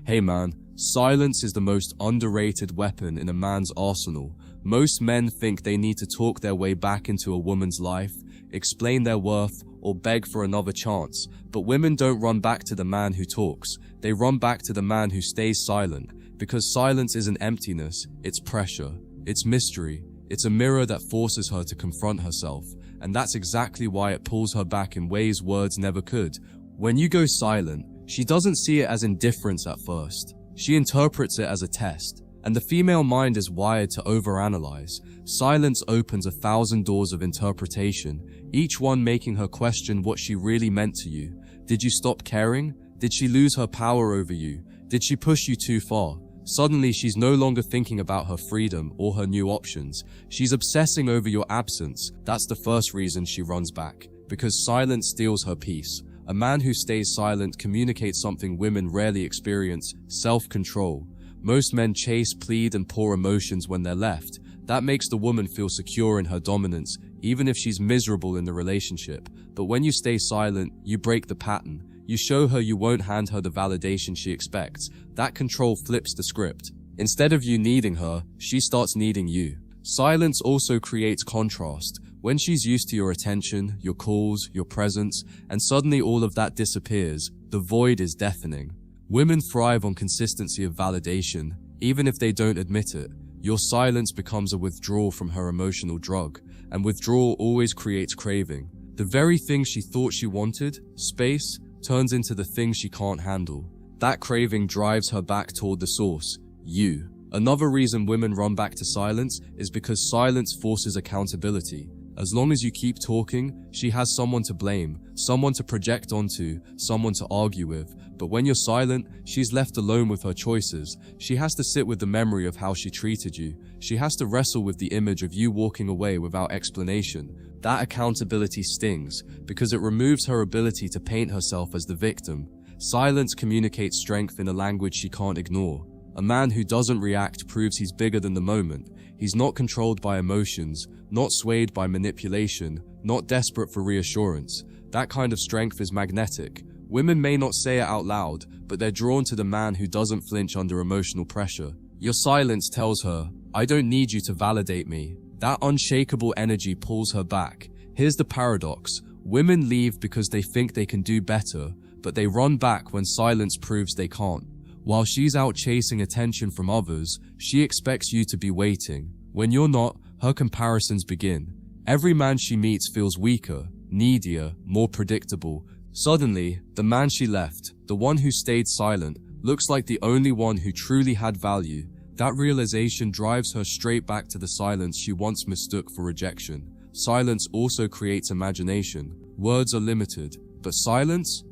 Hey man, silence is the most underrated weapon in a man's arsenal. Most men think they need to talk their way back into a woman's life, explain their worth, or beg for another chance. But women don't run back to the man who talks. They run back to the man who stays silent, because silence isn't emptiness, it's pressure, it's mystery, it's a mirror that forces her to confront herself. And that's exactly why it pulls her back in ways words never could. When you go silent, she doesn't see it as indifference at first. She interprets it as a test. And the female mind is wired to overanalyze. Silence opens 1,000 doors of interpretation, each one making her question what she really meant to you. Did you stop caring? Did she lose her power over you? Did she push you too far? Suddenly, she's no longer thinking about her freedom or her new options. She's obsessing over your absence. That's the first reason she runs back. Because silence steals her peace. A man who stays silent communicates something women rarely experience: self-control. Most men chase, plead, and pour emotions when they're left. That makes the woman feel secure in her dominance, even if she's miserable in the relationship. But when you stay silent, you break the pattern. You show her you won't hand her the validation she expects. That control flips the script. Instead of you needing her, she starts needing you. Silence also creates contrast. When she's used to your attention, your calls, your presence, and suddenly all of that disappears, the void is deafening. Women thrive on consistency of validation, even if they don't admit it. Your silence becomes a withdrawal from her emotional drug, and withdrawal always creates craving. The very thing she thought she wanted, space, turns into the thing she can't handle. That craving drives her back toward the source, you. Another reason women run back to silence is because silence forces accountability. As long as you keep talking, she has someone to blame, someone to project onto, someone to argue with. But when you're silent, she's left alone with her choices. She has to sit with the memory of how she treated you. She has to wrestle with the image of you walking away without explanation. That accountability stings, because it removes her ability to paint herself as the victim. Silence communicates strength in a language she can't ignore. A man who doesn't react proves he's bigger than the moment. He's not controlled by emotions, not swayed by manipulation, not desperate for reassurance. That kind of strength is magnetic. Women may not say it out loud, but they're drawn to the man who doesn't flinch under emotional pressure. Your silence tells her, I don't need you to validate me. That unshakable energy pulls her back. Here's the paradox. Women leave because they think they can do better, but they run back when silence proves they can't. While she's out chasing attention from others, she expects you to be waiting. When you're not, her comparisons begin. Every man she meets feels weaker, needier, more predictable. Suddenly, the man she left, the one who stayed silent, looks like the only one who truly had value. That realization drives her straight back to the silence she once mistook for rejection. Silence also creates imagination. Words are limited, but silence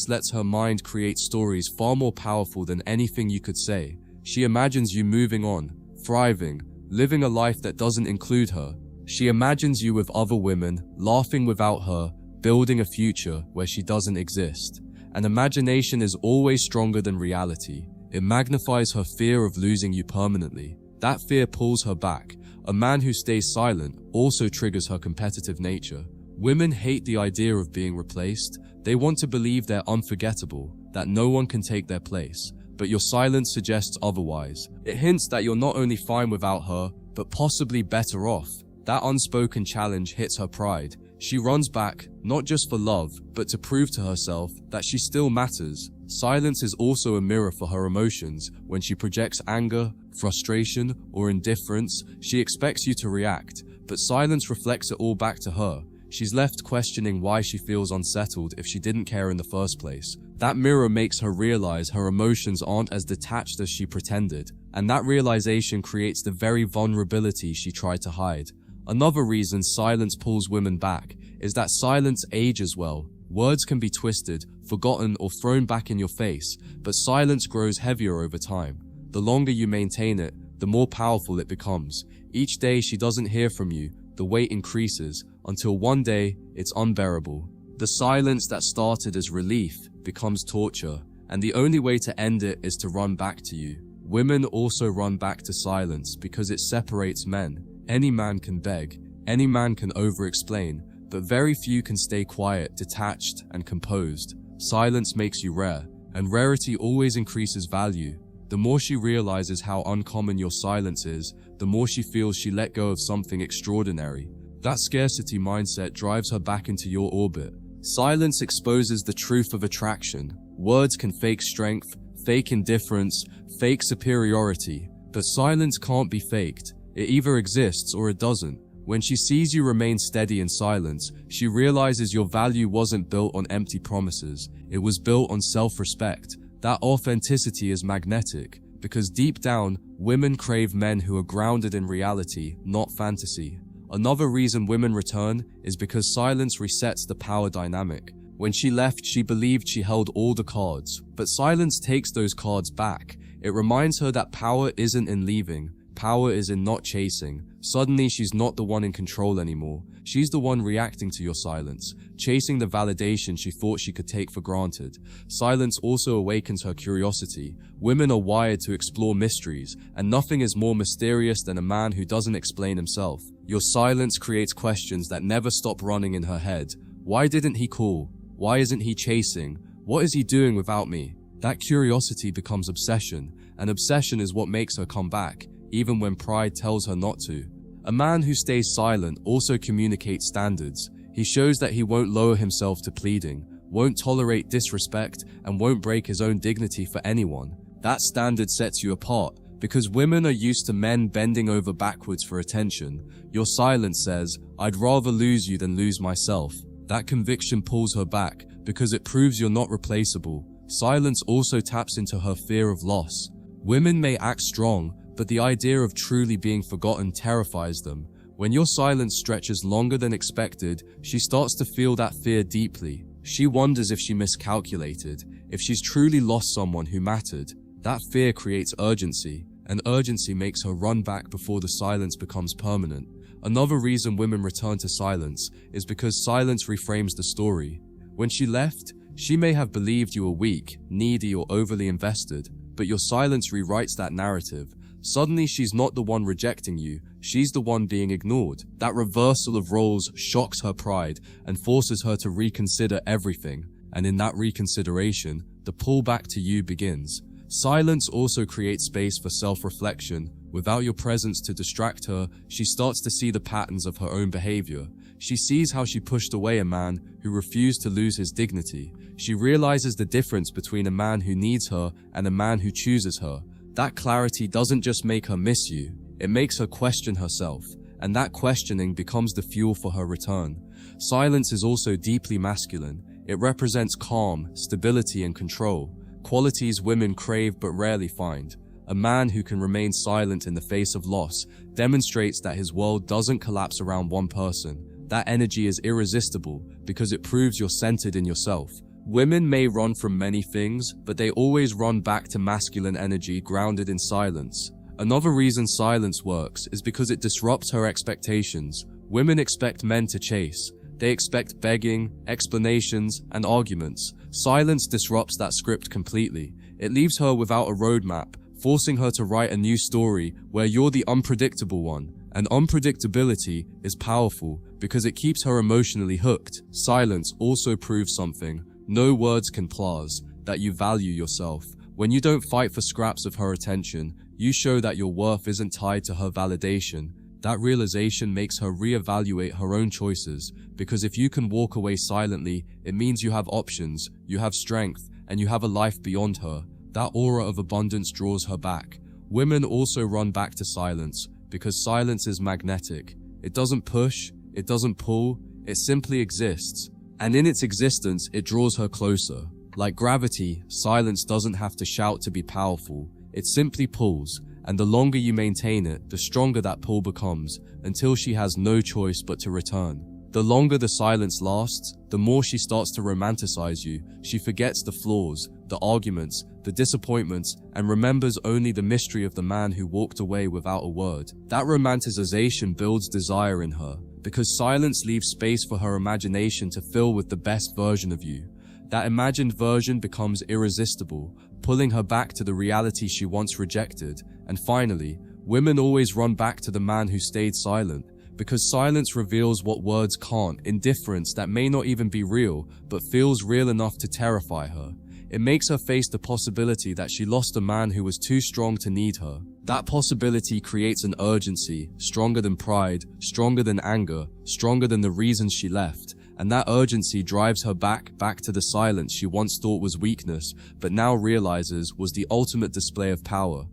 lets her mind create stories far more powerful than anything you could say. She imagines you moving on, thriving, living a life that doesn't include her. She imagines you with other women, laughing without her, building a future where she doesn't exist. And imagination is always stronger than reality. It magnifies her fear of losing you permanently. That fear pulls her back. A man who stays silent also triggers her competitive nature. Women hate the idea of being replaced. They want to believe they're unforgettable, that no one can take their place. But your silence suggests otherwise. It hints that you're not only fine without her, but possibly better off. That unspoken challenge hits her pride. She runs back, not just for love, but to prove to herself that she still matters. Silence is also a mirror for her emotions. When she projects anger, frustration, or indifference, she expects you to react, but silence reflects it all back to her. She's left questioning why she feels unsettled if she didn't care in the first place. That mirror makes her realize her emotions aren't as detached as she pretended, and that realization creates the very vulnerability she tried to hide. Another reason silence pulls women back is that silence ages well. Words can be twisted, forgotten, or thrown back in your face, but silence grows heavier over time. The longer you maintain it, the more powerful it becomes. Each day she doesn't hear from you, the weight increases, until one day, it's unbearable. The silence that started as relief becomes torture, and the only way to end it is to run back to you. Women also run back to silence because it separates men. Any man can beg, any man can over-explain, but very few can stay quiet, detached, and composed. Silence makes you rare, and rarity always increases value. The more she realizes how uncommon your silence is, the more she feels she let go of something extraordinary. That scarcity mindset drives her back into your orbit. Silence exposes the truth of attraction. Words can fake strength, fake indifference, fake superiority, but silence can't be faked. It either exists or it doesn't. When she sees you remain steady in silence, she realizes your value wasn't built on empty promises. It was built on self-respect. That authenticity is magnetic, because deep down, women crave men who are grounded in reality, not fantasy. Another reason women return is because silence resets the power dynamic. When she left, she believed she held all the cards, but silence takes those cards back. It reminds her that power isn't in leaving, power is in not chasing. Suddenly, she's not the one in control anymore. She's the one reacting to your silence, chasing the validation she thought she could take for granted. Silence also awakens her curiosity. Women are wired to explore mysteries, and nothing is more mysterious than a man who doesn't explain himself. Your silence creates questions that never stop running in her head. Why didn't he call? Why isn't he chasing? What is he doing without me? That curiosity becomes obsession, and obsession is what makes her come back, even when pride tells her not to. A man who stays silent also communicates standards. He shows that he won't lower himself to pleading, won't tolerate disrespect, and won't break his own dignity for anyone. That standard sets you apart, because women are used to men bending over backwards for attention. Your silence says, "I'd rather lose you than lose myself." That conviction pulls her back, because it proves you're not replaceable. Silence also taps into her fear of loss. Women may act strong, but the idea of truly being forgotten terrifies them. When your silence stretches longer than expected, she starts to feel that fear deeply. She wonders if she miscalculated, if she's truly lost someone who mattered. That fear creates urgency, and urgency makes her run back before the silence becomes permanent. Another reason women return to silence is because silence reframes the story. When she left, she may have believed you were weak, needy, or overly invested, but your silence rewrites that narrative. Suddenly, she's not the one rejecting you, she's the one being ignored. That reversal of roles shocks her pride and forces her to reconsider everything. And in that reconsideration, the pull back to you begins. Silence also creates space for self-reflection. Without your presence to distract her, she starts to see the patterns of her own behavior. She sees how she pushed away a man who refused to lose his dignity. She realizes the difference between a man who needs her and a man who chooses her. That clarity doesn't just make her miss you, it makes her question herself, and that questioning becomes the fuel for her return. Silence is also deeply masculine. It represents calm, stability, and control, qualities women crave but rarely find. A man who can remain silent in the face of loss demonstrates that his world doesn't collapse around one person. That energy is irresistible because it proves you're centered in yourself. Women may run from many things, but they always run back to masculine energy grounded in silence. Another reason silence works is because it disrupts her expectations. Women expect men to chase. They expect begging, explanations, and arguments. Silence disrupts that script completely. It leaves her without a roadmap, forcing her to write a new story where you're the unpredictable one. And unpredictability is powerful because it keeps her emotionally hooked. Silence also proves something. No words can plaza that you value yourself. When you don't fight for scraps of her attention, you show that your worth isn't tied to her validation. That realization makes her reevaluate her own choices, because if you can walk away silently, it means you have options, you have strength, and you have a life beyond her. That aura of abundance draws her back. Women also run back to silence, because silence is magnetic. It doesn't push, it doesn't pull, it simply exists. And in its existence, it draws her closer. Like gravity, silence doesn't have to shout to be powerful. It simply pulls, and the longer you maintain it, the stronger that pull becomes, until she has no choice but to return. The longer the silence lasts, the more she starts to romanticize you. She forgets the flaws, the arguments, the disappointments, and remembers only the mystery of the man who walked away without a word. That romanticization builds desire in her, because silence leaves space for her imagination to fill with the best version of you. That imagined version becomes irresistible, pulling her back to the reality she once rejected. And finally, women always run back to the man who stayed silent, because silence reveals what words can't, indifference that may not even be real, but feels real enough to terrify her. It makes her face the possibility that she lost a man who was too strong to need her. That possibility creates an urgency, stronger than pride, stronger than anger, stronger than the reasons she left. And that urgency drives her back to the silence she once thought was weakness, but now realizes was the ultimate display of power.